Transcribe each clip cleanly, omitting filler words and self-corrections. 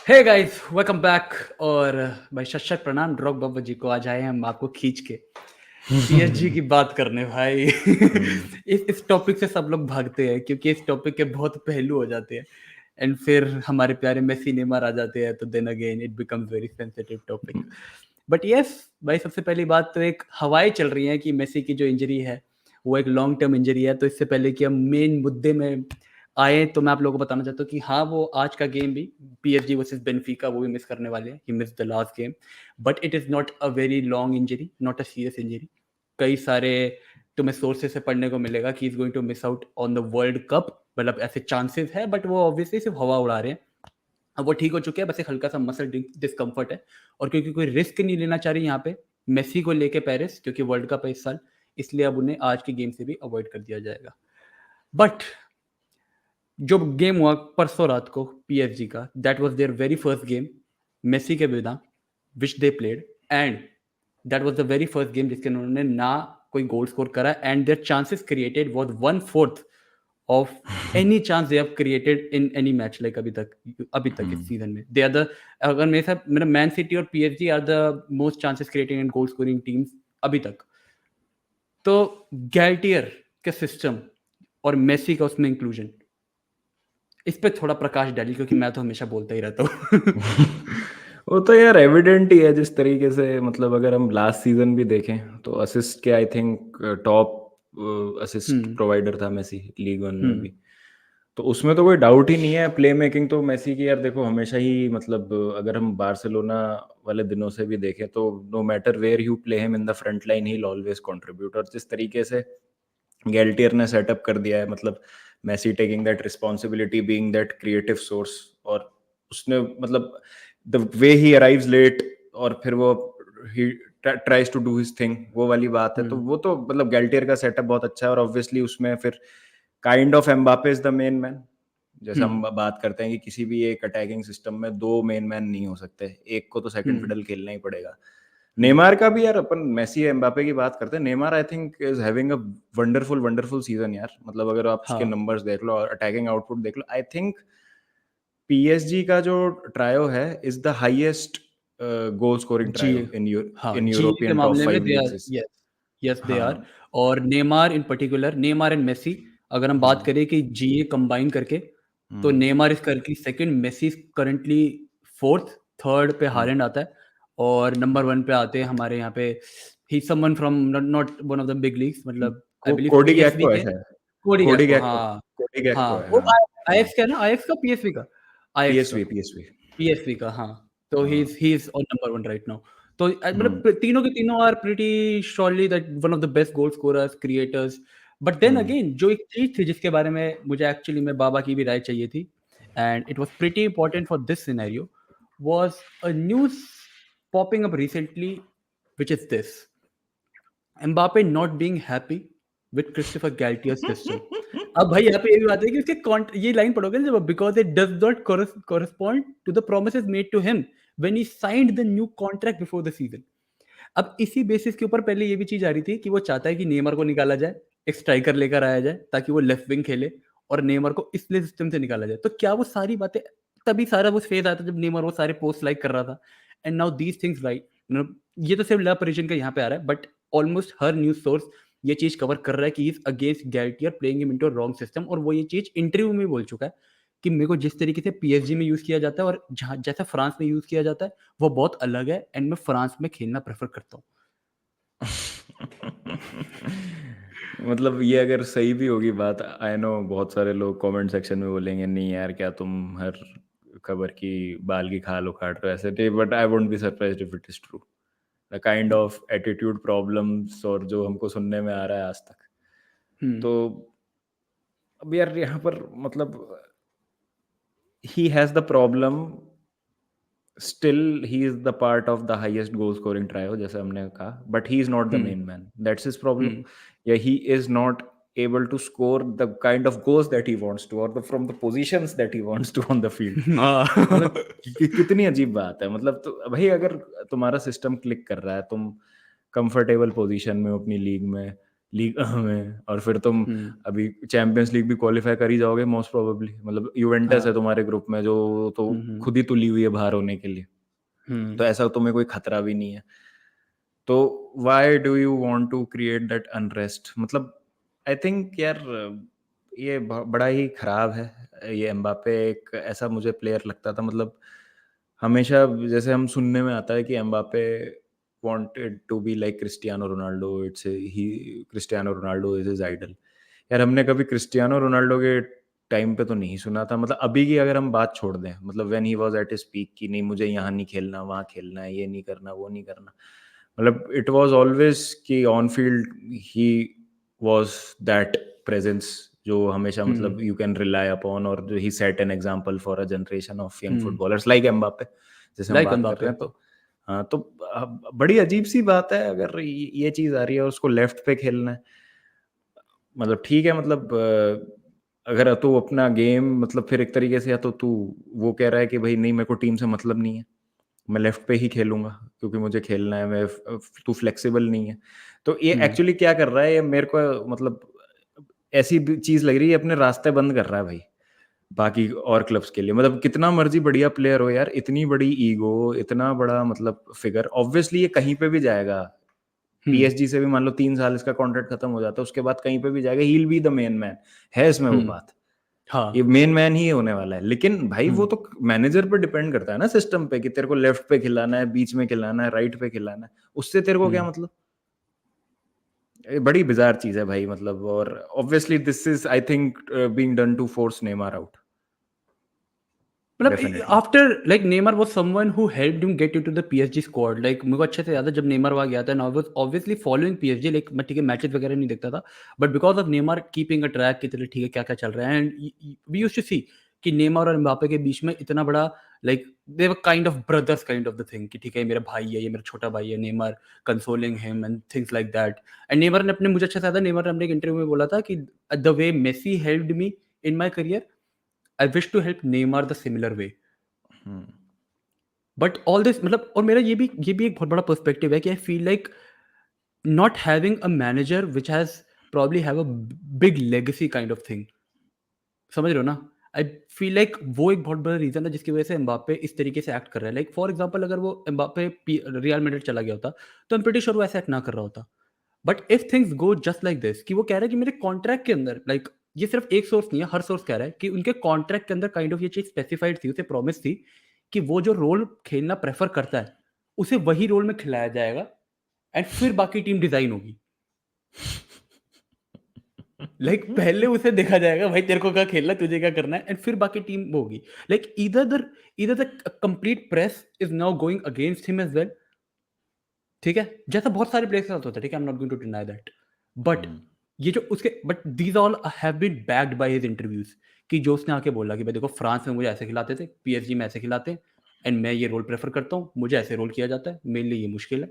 Hey guys, welcome back. और भाई शत प्रणाम ड्रॉग बाबा जी को। आज आए हैं हम आपको खींच के पीएसजी की बात करने भाई। हम्म। इस टॉपिक से सब लोग भागते हैं क्योंकि इस टॉपिक के बहुत पहलू हो जाते हैं। एंड फिर हमारे प्यारे मेसी नेमार आ जाते हैं तो then again it becomes very sensitive topic. But yes भाई, सबसे पहली बात तो एक हवाएं चल रही हैं कि मेसी की जो इंजरी है वो एक लॉन्ग टर्म इंजरी है। तो इससे पहले कि हम मेन मुद्दे में आए तो मैं आप लोगों को बताना चाहता हूँ कि हाँ, वो आज का गेम भी पीएसजी वर्सेस बेनफिका वो भी मिस करने वाले हैं। He miss the last game, but it is not a very long injury, not a serious injury. कई सारे तुम्हें सोर्सेज से पढ़ने को मिलेगा कि is going to miss out on the world cup, मतलब ऐसे चांसेस है, बट वो ऑब्वियसली सिर्फ हवा उड़ा रहे हैं। अब वो ठीक हो चुके हैं, बस एक हल्का सा मसल डिस्कम्फर्ट है। और क्योंकि कोई रिस्क नहीं लेना चाह रही यहाँ पे मेसी को लेके पेरिस, क्योंकि वर्ल्ड कप है इस साल, इसलिए अब उन्हें आज के गेम से भी अवॉइड कर दिया जाएगा। बट जो गेम हुआ परसों रात को पीएसजी का, that was their very first game Messi के बिना which they played. And that was the very first game जिसके उन्होंने ना कोई गोल स्कोर करा। And their chances created was 1/4 of any chance they have created in any match, like अभी तक इस सीजन में दे आर द, अगर मेरे साथ मेरा मैन सिटी और PSG are the most chances creating and goal scoring teams अभी तक। तो गैल्टियर के सिस्टम और मेसी का उसमें इंक्लूजन, इस पे थोड़ा प्रकाश डालिए क्योंकि मैं तो हमेशा बोलता ही रहता हूँ। वो तो यार एविडेंट ही है जिस तरीके से, मतलब अगर हम लास्ट सीजन भी देखें तो असिस्ट के I think top assist hmm. Provider था मेसी लीग वन में हम्म। भी। तो उसमें तो कोई डाउट ही नहीं है। प्ले मेकिंग तो मेसी की यार देखो हमेशा ही, मतलब अगर हम बार्सिलोना वाले दिनों से भी देखें तो no matter where you play him in the front line ही ऑलवेज कंट्रीब्यूट। और जिस तरीके से गेल्टियर ने सेटअप कर दिया है, मतलब Messi taking that responsibility, being that creative source, और उसने मतलब the way he arrives late और फिर वो he tries to do his thing, वो वाली बात है। तो हम्म। वो तो मतलब गेल्टियर का सेटअप बहुत अच्छा है। और ऑब्वियसली उसमें फिर kind of Mbappe is the main man. जैसे हम हम्म। बात करते हैं कि किसी भी एक अटैकिंग सिस्टम में दो मेन मैन नहीं हो सकते, एक को तो सेकंड हम्म। फिडल खेलना ही पड़ेगा। हम्म। नेमार का भी यार, अपन मेसी एम्बापे की बात करते हैं, Neymar I think is having a wonderful wonderful season यार। मतलब अगर आप उसके हाँ। नंबर्स देख लो और अटैकिंग आउटपुट देख लो, आई थिंक पीएसजी का जो ट्रायो है is the highest goal scoring जी। ट्रायो हाँ, इन जी के यूरोपियन टॉप मामले में five they are, leagues. Yes. Yes they हाँ। आर। और Neymar in particular, Neymar and Messi, अगर हम बात हम्म। करें कि जीए कंबाइन करके, तो hmm. Neymar is currently second, Messi is currently fourth, third पे हम्म। हालैंड आता है, और नंबर वन पे आते हैं हमारे यहाँ पे ही someone from not one of the big leagues, मतलब आई बिलीव कोडी पीएसवी गैक्पो है के। शायद। कोडी कोडी गैक्पो, गैक्पो। हाँ। कोडी गैक्पो हाँ, है, वो हाँ। हाँ। आईएक्स का ना, आईएक्स का पीएसवी का, आईएक्स का, पीएसवी पीएसवी। पीएसवी का, हाँ। तो हाँ। He is on number one right now. तो हम्म। मतलब तीनों के तीनों are pretty surely that one of the best goal scorers, creators. But then hmm. Again जो एक चीज थी जिसके बारे में मुझे एक्चुअली में बाबा की भी राय चाहिए थी, and it was pretty important for this scenario, was a news popping up recently, which is this: Mbappe not being happy with Christopher Galtier's system. अब भाई यहाँ पे ये भी बात है कि उसके ये लाइन पढ़ोगे ना, जब because it does not correspond to the promises made to him when he signed the new contract before the season. अब इसी बेसिस के ऊपर पहले ये भी चीज आ रही थी कि वो चाहता है कि नेमार को निकाला जाए, एक स्ट्राइकर लेकर आया जाए ताकि वो लेफ्ट विंग खेले, और नेमार को इसलिए सिस्टम से निकाला जाए। तो क्या वो सारी बातें, तभी सारा वो फेज आता जब नेमार वो सारे पोस्ट लाइक कर रहा था। And now these things right, ये तो सिर्फ ला परिजन का यहाँ पे आ रहा है, बट ऑलमोस्ट हर न्यूज सोर्स ये चीज कवर कर रहा है कि is against Galtier playing him into wrong system. और वो ये चीज इंटरव्यू में बोल चुका है कि मेरे को जिस तरीके से पीएसजी में यूज किया जाता है और जहाँ जैसा फ्रांस में यूज किया जाता है वो बहुत अलग है, एंड मैं फ्रांस में खेलना प्रेफर करता हूँ। मतलब ये अगर सही भी होगी बात, आई नो बहुत सारे लोग कमेंट सेक्शन में बोलेंगे नहीं यार क्या तुम हर खबर की बाल की खाल उखाड़ रहे हो ऐसे थे, but I won't be surprised if it is true. The kind of attitude problems और जो हमको सुनने में आ रहा है आज तक, हम्म। तो अब यार यहाँ पर मतलब he has the problem, still he is the part of the highest goal scoring trio जैसे हमने कहा, but he is not the hmm. Main man, that's his problem. Hmm. या he is not able to score the kind of goals that he wants to, or from the positions that he wants to on the field. मतलब हाँ। कितनी अजीब बात है। मतलब तो भाई अगर तुम्हारा सिस्टम क्लिक कर रहा है, तुम कंफर्टेबल पोजीशन में हो अपनी लीग में, लीग में, और फिर तुम हम्म। अभी चैंपियंस लीग भी क्वालिफाई कर ही जाओगे मोस्ट प्रोबेबली, मतलब यूवेंटस है हाँ। तुम्हारे ग्रुप में जो तो हम्म। खुद ही तुली हुई है बाहर होने के लिए, तो हम्म। ऐसा तुम्हें कोई खतरा भी नहीं है। तो why do you want to create that unrest, मतलब आई थिंक यार ये बड़ा ही खराब है। ये एम्बापे एक ऐसा मुझे प्लेयर लगता था, मतलब हमेशा जैसे हम सुनने में आता है कि Mbappe wanted to be like Cristiano Ronaldo, it's he Cristiano Ronaldo is his idol. यार हमने कभी क्रिस्टियानो रोनाल्डो के टाइम पे तो नहीं सुना था, मतलब अभी की अगर हम बात छोड़ दें, मतलब when he was at his peak कि नहीं मुझे यहाँ नहीं खेलना वहाँ खेलना है, ये नहीं करना वो नहीं करना, मतलब इट वाज ऑलवेज कि on field he was that presence जो हमेशा मतलब hmm. You can rely upon, और जो he set an example for a generation of young hmm. Footballers like Mbappe, जैसे हम लाइक बात कर रहे एम्बापे। हैं। तो हाँ, तो बड़ी अजीब सी बात है अगर ये चीज आ रही है और उसको लेफ्ट पे खेलना है, मतलब ठीक है, मतलब अगर तू अपना गेम मतलब फिर एक तरीके से, या तो तू वो कह रहा है कि भाई नहीं मेरे को टीम से मतलब नहीं है, मैं लेफ्ट पे ही खेलूंगा क्योंकि मुझे खेलना है, मैं तू फ्लेक्सिबल नहीं है। तो ये हम्म। एक्चुअली क्या कर रहा है, ये मेरे को मतलब ऐसी चीज लग रही है, अपने रास्ते बंद कर रहा है भाई बाकी और क्लब्स के लिए। मतलब कितना मर्जी बढ़िया प्लेयर हो यार, इतनी बड़ी ईगो, इतना बड़ा मतलब फिगर, ऑब्वियसली ये कहीं पे भी जाएगा। हम्म। पीएसजी से भी मान लो 3 साल इसका कॉन्ट्रैक्ट खत्म हो जाता है, उसके बाद कहीं पे भी जाएगा, he will be the main man, है इसमें वो हम्म। बात, ये हाँ। मेन मैन ही होने वाला है। लेकिन भाई वो हम्म। तो मैनेजर पे डिपेंड करता है ना, सिस्टम पे, कि तेरे को लेफ्ट पे खिलाना है, बीच में खिलाना है, राइट पे खिलाना है, उससे तेरे को क्या हम्म। मतलब। ये बड़ी बिजार चीज है भाई, मतलब, और obviously this is I think being done to force Neymar out, मतलब definitely. After like Neymar was someone who helped him get into the PSG squad. Like मेरे को अच्छे से याद है जब नेमार वहाँ गया था, and I was obviously following PSG, like मैं ठीक है मैचेस वगैरह नहीं देखता था, but because of Neymar keeping a track कि चलो ठीक है क्या क्या चल रहा है, एंड वी यूज्ड टू सी कि नेमार और एम्बापे के बीच में इतना बड़ा like they were kind of brothers kind of the thing कि ठीक है ये मेरा भाई है, ये मेरा छोटा भाई है, Neymar consoling him and things like that. And Neymar ने अपने मुझे अच्छा से याद है नेमार ने अपने एक इंटरव्यू में बोला था कि the way Messi helped me in my career, I wish to help Neymar the similar way. Hmm. But all this मतलब, और मेरा ये भी एक बहुत बड़ा पर्सपेक्टिव है कि I feel like not having a manager which has probably have a big legacy kind of thing, समझ रहे हो ना? आई फील लाइक वो एक बहुत बड़ा रीजन है जिसकी वजह से एम्बापे इस तरीके से एक्ट कर रहा है। लाइक फॉर एग्जाम्पल अगर वो एम्बापे रियल मैड्रिड चला गया होता तो आई एम प्रीटी श्योर वो ऐसा एक्ट ना कर रहा होता। But if things go just like this कि वो कह रहा है कि मेरे कॉन्ट्रैक्ट के अंदर लाइक ये सिर्फ एक सोर्स नहीं है, हर सोर्स कह रहा है कि उनके कॉन्ट्रैक्ट के अंदर काइंड ऑफ ये चीज स्पेसिफाइड थी, उसे प्रॉमिस थी कि वो जो रोल खेलना प्रेफर करता है उसे वही रोल में खिलाया जाएगा, एंड फिर बाकी टीम डिजाइन होगी। लाइक पहले उसे देखा जाएगा भाई तेरे को क्या खेलना है, तुझे क्या करना है, एंड फिर बाकी टीम होगी। लाइक इधर the complete press is now going against him as well, ठीक है, जैसा बहुत सारे प्लेयर्स के साथ होता है, ठीक है, I am not going to deny that. But hmm. ये जो उसके but these all have been backed by his interviews कि जो उसने आके बोला कि भाई देखो फ्रांस में मुझे ऐसे खिलाते थे, पीएसजी में ऐसे खिलाते हैं, एंड मैं ये रोल प्रेफर करता हूँ, मुझे ऐसे रोल किया जाता है, मेरे लिए ये मुश्किल है।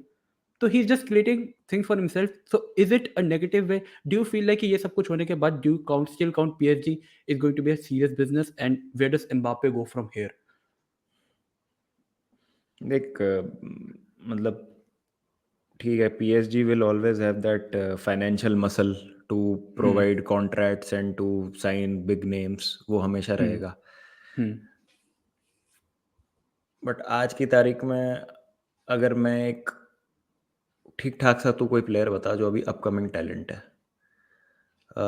तो he is just creating things for himself. So is it a negative way? Do you feel like कि ये सब कुछ होने के बाद do you count still count PSG is going to be a serious business, and where does Mbappe go from here? देख मतलब ठीक है, PSG will always have that financial muscle to hmm. Provide contracts and to sign big names, वो हमेशा हम्म। रहेगा। हम्म। But आज की तारीख में अगर मैं एक ठीक ठाक सा तू कोई प्लेयर बता जो अभी अपकमिंग टैलेंट है। अ,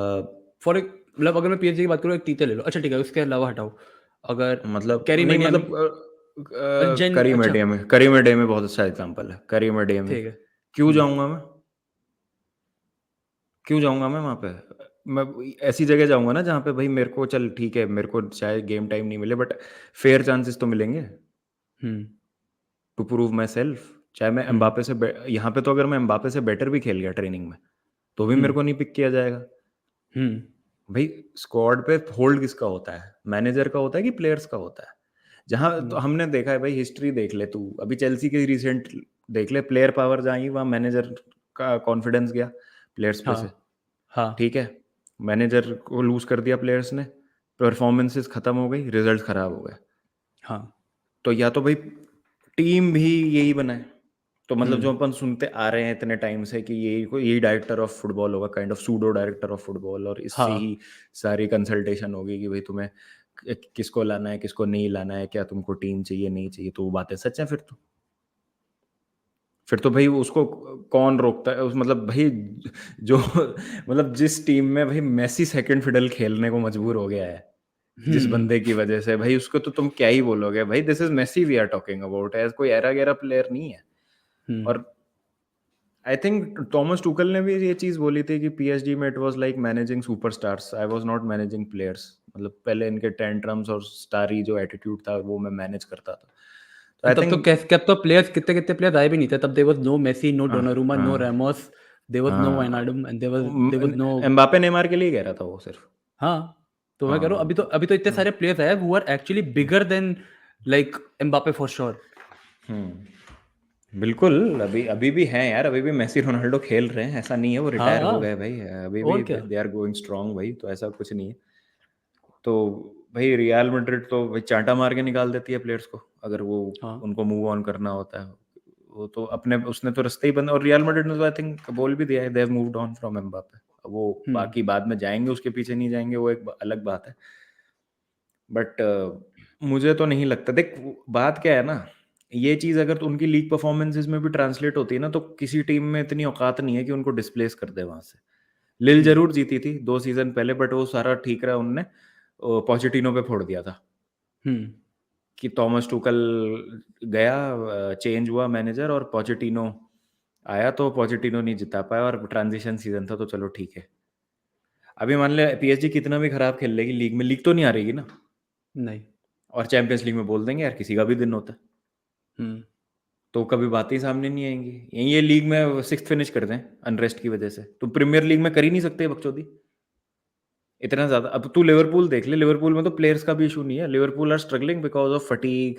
फॉर एक मतलब अगर मैं पीएसजी की बात करूँ, एक तीते ले लो, अच्छा ठीक है, उसके अलावा हटाओ, अगर मतलब कैरी नहीं, मेडियामी, मतलब जेन करीम अच्छा, अडेमी, करीम अडेमी बहुत अच्छा एग्जांपल है, करीम अडेमी। ठीक है। क्यों हम्म। जाऊंगा मैं, क्यों जाऊंगा मैं वहां पे, मैं ऐसी जगह जाऊंगा ना जहाँ पे भाई मेरे को, चल ठीक है मेरे को चाहे गेम टाइम नहीं मिले बट फेयर चांसेस तो मिलेंगे hmm. To prove myself. चाहे मैं हम्म। एम्बापे से यहाँ पे तो अगर मैं एम्बापे से बेटर भी खेल गया ट्रेनिंग में तो भी मेरे हम्म। को नहीं पिक किया जाएगा। हम्म। भाई स्क्वाड पे होल्ड किसका होता है, मैनेजर का होता है कि प्लेयर्स का होता है। जहां तो हम्म। हमने देखा है भाई, हिस्ट्री देख ले तू, अभी चेल्सी की रिसेंट देख ले, प्लेयर पावर जहाँ ही वहाँ मैनेजर का कॉन्फिडेंस गया प्लेयर्स पे से। हाँ। हाँ। ठीक है, मैनेजर को लूज कर दिया प्लेयर्स ने, परफॉर्मेंसेस खत्म हो गई, रिजल्ट खराब हो गए। हाँ। तो या तो भाई टीम भी यही बनाए, तो मतलब जो अपन सुनते आ रहे हैं इतने टाइम से कि यही डायरेक्टर ऑफ फुटबॉल होगा, kind of pseudo director of football, और इससे हाँ। ही सारी कंसल्टेशन होगी कि भाई तुम्हें किसको लाना है, किसको नहीं लाना है, क्या तुमको टीम चाहिए नहीं चाहिए, तो वो बातें सच है फिर तो भाई उसको कौन रोकता है मतलब भाई जो मतलब जिस टीम में भाई मेसी सेकंड फिडल खेलने को मजबूर हो गया है जिस हुँ, बंदे की वजह से, भाई उसको तो तुम क्या ही बोलोगे भाई, this is Messi we are talking about, as कोई एरा गैरा प्लेयर नहीं है। हुँ, और आई थिंक थॉमस टुकल ने भी ये चीज बोली थी कि पीएसजी में it was like managing superstars, I was not managing players, मतलब पहले इनके टेंट्रम्स और स्टारी जो एटीट्यूड था वो मैं मैनेज करता था, तो आई तब तो थिंक कैस कब तो प्लेयर्स कितने-कितने प्लेयर्स आए भी नहीं थे। तब there was no Messi, no हाँ डोनारुमा, नो हाँ रैमोस, देयर वाज़ नो हाँ Wijnaldum and there was no. Mbappe Neymar के लिए कह रहा था वो सिर्फ। हाँ, तो मैं कह रहा हूँ हाँ अभी तो इतने सारे प्लेयर्स आए who are actually bigger than like Mbappe for sure. बिल्कुल, अभी अभी भी हैं यार, अभी भी मेसी रोनाल्डो खेल रहे हैं, ऐसा नहीं है वो हाँ, रिटायर हो हाँ, गए भाई, अभी और भी क्या? दे आर गोइंग स्ट्रांग भाई, तो ऐसा कुछ नहीं है। तो भाई रियल मैड्रिड तो भाई चांटा मार के निकाल देती है प्लेयर्स को, अगर वो हाँ, उनको मूव ऑन करना होता है। वो तो अपने उसने तो रास्ते ही बंद, और रियल मैड्रिड ने तो आई थिंक बोल भी दिया है, they have moved on from Mbappe. अब वो हुँ, बाकी बाद में जाएँगे, उसके पीछे नहीं जाएँगे, वो एक अलग बात है। बट मुझे तो नहीं लगता, देख बात क्या है ना, ये चीज़ अगर तो उनकी लीग परफॉर्मेंसेस में भी ट्रांसलेट होती है ना, तो किसी टीम में इतनी औकात नहीं है कि उनको डिस्प्लेस कर दे वहाँ से। लिल हुँ, ज़रूर जीती थी 2 सीज़न पहले, बट वो सारा ठीक रहा, उनने पोचेटिनो पे फोड़ दिया था हुँ, कि थॉमस टुकल गया, चेंज हुआ मैनेजर और पोचेटिनो आया, तो पोचेटिनो नहीं जिता पाया और ट्रांजिशन सीज़न था, तो चलो ठीक है। अभी मान ले पीएसजी कितना भी खराब खेल लेगी लीग में, लीग तो नहीं हारेगी ना, नहीं, और चैंपियंस लीग में बोल देंगे यार किसी का भी दिन होता है। हुँ, तो कभी बातें ही सामने नहीं आएँगी। यहीं ये लीग में 6th फिनिश कर दें अनरेस्ट की वजह से, तो प्रीमियर लीग में कर ही नहीं सकते बकचोदी। इतना ज़्यादा, अब तू लिवरपूल देख ले, लिवरपूल में तो प्लेयर्स का भी इश्यू नहीं है। Liverpool are struggling because of fatigue,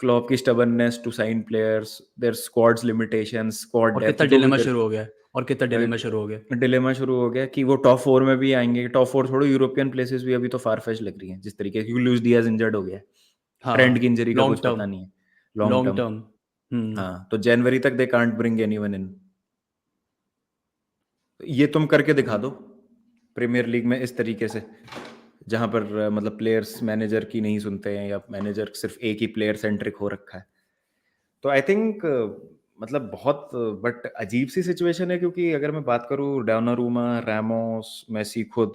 Klopp की stubbornness to sign players, their squads limitations, squad और डेप्थ कितना जो भी डिलेमा तेरे शुरू हो गया है और कितना डिलेमा शुरू हो गया है। डिलेमा शुरू हो गया कि वो टॉप 4 में भी आएँगे। टॉप 4 छोड़ो, यूरोपियन प्लेसेस भी अभी तो फार-फेच्ड लग रही हैं, जिस तरीके क्योंकि लुइस डियाज़ इंजर्ड हो गया है। ट्रेंट की हाँ, इंजरी का लॉन्ग कुछ टर्म, पता नहीं है, लॉन्ग लॉन्ग टर्म। टर्म, हुँ, हाँ, तो जनवरी तक they can't bring anyone in. ये तुम करके दिखा दो प्रीमियर लीग में इस तरीके से, जहाँ पर मतलब प्लेयर्स मैनेजर की नहीं सुनते हैं, या मैनेजर सिर्फ एक ही प्लेयर सेंट्रिक हो रखा है। तो आई थिंक मतलब बहुत बट अजीब सी सिचुएशन है, क्योंकि अगर मैं बात करूँ डोनारुमा, रामोस, मेसी खुद,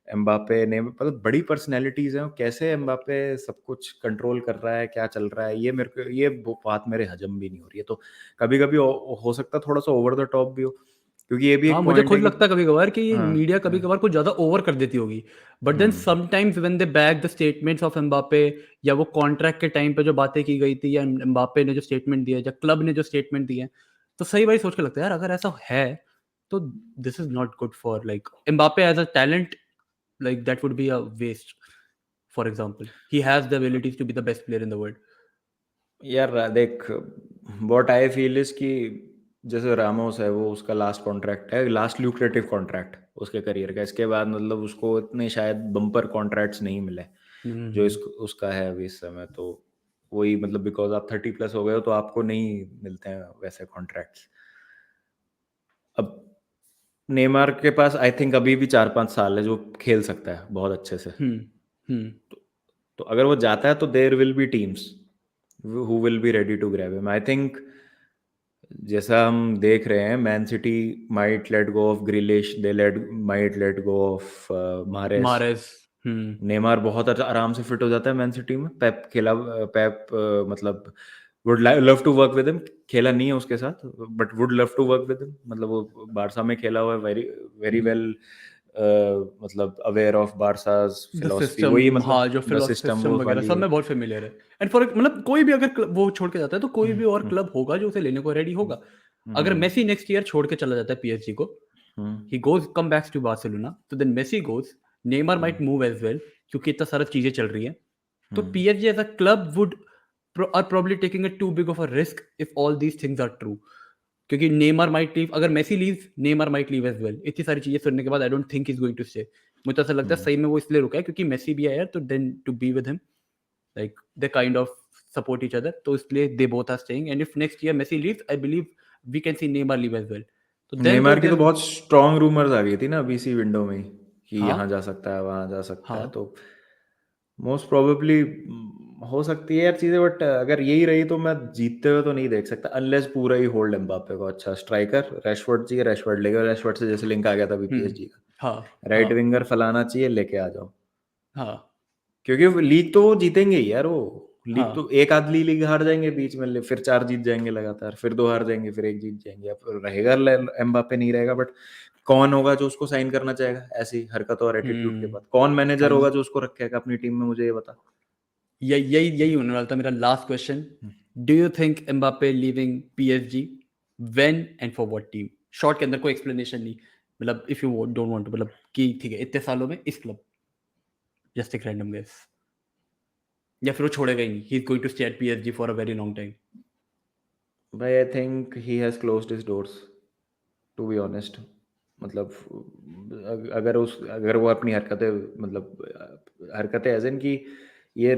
एम्बापे ने मतलब बड़ी पर्सनैलिटीज़ हैं, कैसे एम्बापे सब कुछ कंट्रोल कर रहा है, क्या चल रहा है, ये मेरे को ये वो बात मेरे हजम भी नहीं हो रही है। तो कभी-कभी हो सकता है थोड़ा-सा ओवर द टॉप भी हो, क्योंकि ये भी हाँ, एक मुझे पॉइंट है खुद कि लगता है कभी-कभार कि ये हाँ, मीडिया हाँ, कभी-कभार कुछ ज़्यादा ओवर कर देती होगी। But then hmm, sometimes when they back the statements of Mbappe, या वो कॉन्ट्रैक्ट के टाइम पे जो बातें की गई थी, या एम्बापे ने जो स्टेटमेंट दिया, या क्लब ने जो स्टेटमेंट दिए हैं, तो सही भाई सोच के लगता है यार अगर ऐसा है, तो this is not good for like Mbappe as a talent, like that would be a waste for example. He has the abilities to be the best player in the world. यार देख, व्हाट आई फील इज़ कि जैसे Ramos है, वो उसका last contract है, last lucrative contract उसके career का। इसके बाद मतलब उसको इतने शायद बम्पर कॉन्ट्रैक्ट्स नहीं मिले, हुँ, जो इसको उसका है अभी इस समय। तो वही मतलब बिकॉज़ आप 30 प्लस हो गए हो, तो आपको नहीं मिलते हैं वैसे कॉन्ट्रैक्ट्स। अब नेमार के पास आई थिंक अभी भी 4-5 साल है, जो खेल सकता है बहुत अच्छे से। हुँ, हुँ, तो अगर वो जाता है तो there will be teams who will be ready to grab him. I think जैसा हम देख रहे हैं, man city might let go of Grealish, they might let go of Mahrez. Mahrez, hmm, Neymar बहुत आराम से फिट हो जाता है मैन सिटी में। पेप खेला, पेप मतलब would love to work with him. खेला नहीं है उसके साथ, but would love to work with him. मतलब वो बारसा में खेला हुआ है, वेरी वेरी हुँ। वेल, मतलब aware of Barca's the philosophy, वही सिस्टम, मतलब हाँ, जो द सिस्टम सिस्टम वो वगैरह वाली सब है। में बहुत फ़ेमिलियर है। एंड फॉर मतलब कोई भी अगर वो छोड़ के जाता है, तो कोई भी और हम्म, क्लब होगा जो उसे लेने को रेडी हम्म, होगा। अगर मेसी नेक्स्ट ईयर छोड़ के चला जाता है पीएसजी को, hmm, he goes come backs to Barcelona, तो then Messi goes, Neymar might hmm, move as well, क्योंकि इतना सारा चीज़ें चल रही हैं। तो हम्म, PSG as a club would are probably taking it too big of a risk if all these things are true. क्योंकि नेमार माइट लीव, अगर Messi leaves, Neymar might leave as well. इतनी सारी चीज़ें सुनने के बाद I don't think he is going to stay. मुझे तो ऐसा लगता है हम्म, सही में वो इसलिए रुका है क्योंकि मेसी भी है यार, तो then to be with him, like they kind of support each other. तो इसलिए they both are staying. And if next year Messi leaves, I believe we can see Neymar leave as well. तो then तो Neymar की तो there, बहुत strong rumours आ गई थी ना बीसी विंडो में कि यहाँ हाँ जा सकता है वहाँ जा सकता है, हाँ तो मोस्ट प्रोबेबली हो सकती है यार चीज़ें, बट अगर यही रही तो मैं जीतते हुए तो नहीं देख सकता अनलेस पूरा ही होल्ड एम्बापे को अच्छा स्ट्राइकर रैशफोर्ड चाहिए, रैशफोर्ड लेगा, रैशफोर्ड से जैसे लिंक आ गया था अभी पीएसजी का, हाँ राइट हाँ विंगर फलाना चाहिए लेके आ जाओ, हाँ क्योंकि लीग तो वो जीतेंगे ही यार, वो लीग तो हाँ एक आदमी लीग हार जाएंगे बीच में, फिर 4 जीत जाएंगे लगातार, फिर 2 हार जाएंगे, फिर 1 जीत जाएंगे, अब रहेगा एम्बापे नहीं रहेगा, बट कौन होगा जो उसको साइन करना चाहेगा ऐसी हरकतों और एटीट्यूड के बाद, कौन मैनेजर होगा जो उसको रखेगा अपनी टीम में, मुझे ये बता। यही होने वाला था मेरा last question. Do you think Mbappe leaving PSG, when and for what team? Short के अंदर कोई एक्सप्लेनेशन नहीं, मतलब if you don't want to, मतलब कि ठीक है इतने सालों में इस क्लब, जस्ट एक रैंडम गेस, या फिर वो छोड़ेगा ही नहीं, he is going to stay at PSG for a very long time. भाई I think he has closed his doors to be honest, मतलब अगर वो अपनी हरकतें, मतलब हरकतें एज इन की ये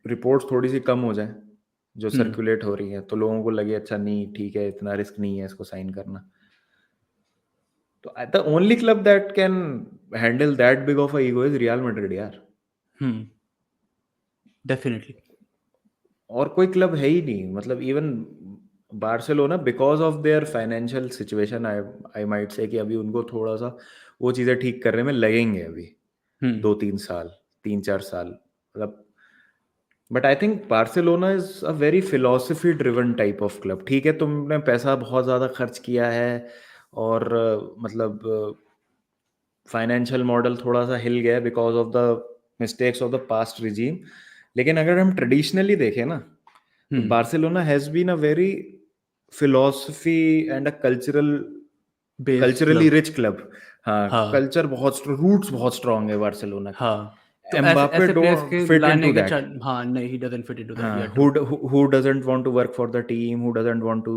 रिपोर्ट्स थोड़ी सी कम हो जाए जो सर्कुलेट हो रही हैं, तो लोगों को लगे अच्छा नहीं ठीक है इतना रिस्क नहीं है इसको साइन करना, तो the only club that can handle that big of a ego is real Madrid यार, डेफिनेटली. और कोई क्लब है ही नहीं, मतलब even Barcelona because of their financial situation, I might say कि अभी उनको थोड़ा सा वो चीज़ें ठीक करने में लगेंगे अभी 2-3 साल, 3-4 साल, मतलब but I think Barcelona is a very philosophy driven type of club, ठीक है तुमने पैसा बहुत ज़्यादा खर्च किया है और मतलब फाइनेंशियल मॉडल थोड़ा सा हिल गया because of the mistakes of the past regime, लेकिन अगर हम ट्रेडिशनली देखें ना तो Barcelona has been a very philosophy and a based culturally club. Rich club, हाँ हाँ कल्चर बहुत रूट्स बहुत स्ट्रांग है बार्सिलोना के, हाँ, तो ऐसे एम्बापे ऐसे प्लेयर्स डोंट के फिट लाने इनटू के दैट, हाँ नहीं, he doesn't fit into that, या हाँ true. who doesn't want to work for the team, who doesn't want to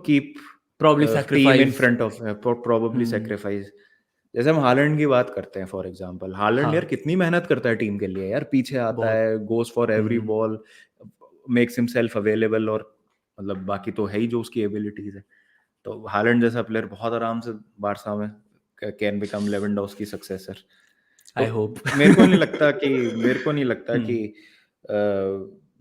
keep probably team in sacrifice. front of probably sacrifice, जैसे हम Holland की बात करते हैं फॉर एग्जांपल, हालैंड यार हाँ कितनी मेहनत करता है टीम के लिए यार, पीछे आता बहुत. है, goes for every ball, makes himself available, और मतलब बाकी तो है ही जो उसकी एबिलिटीज है, तो हालैंड जैसा प्लेयर बहुत आराम से बारसा में कैन बिकम लेवेंडोव्स्की सक्सेसर, तो आई होप. मेरे को नहीं लगता कि अ,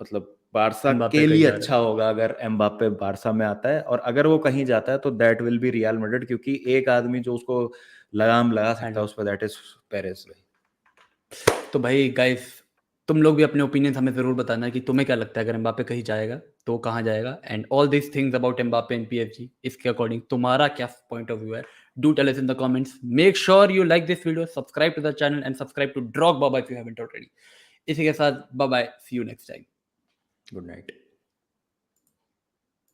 मतलब बारसा एम्बापे के कहीं लिए जा रहा अच्छा है. होगा अगर एम्बापे बारसा में आता है, और अगर वो कहीं जाता है तो that will be real Madrid, क्योंकि एक आदमी जो उसको लगाम लगा सकता है हैंडल. उस पर, दैट इज पेरेस भाई। तो भाई गाइस, तुम लोग भी अपने ओपिनियंस हमें जरूर बताना कि तुम्हें क्या लगता है अगर एम्बापे कहीं जाएगा तो कहाँ जाएगा, and all this things about Mbappe and PSG, इसके अकॉर्डिंग तुम्हारा क्या पॉइंट ऑफ व्यू है? Do tell us in the comments. Make sure you like this video, subscribe to the channel and subscribe to Drog Baba if you haven't already. इसी के साथ bye bye, see you next time. Good night.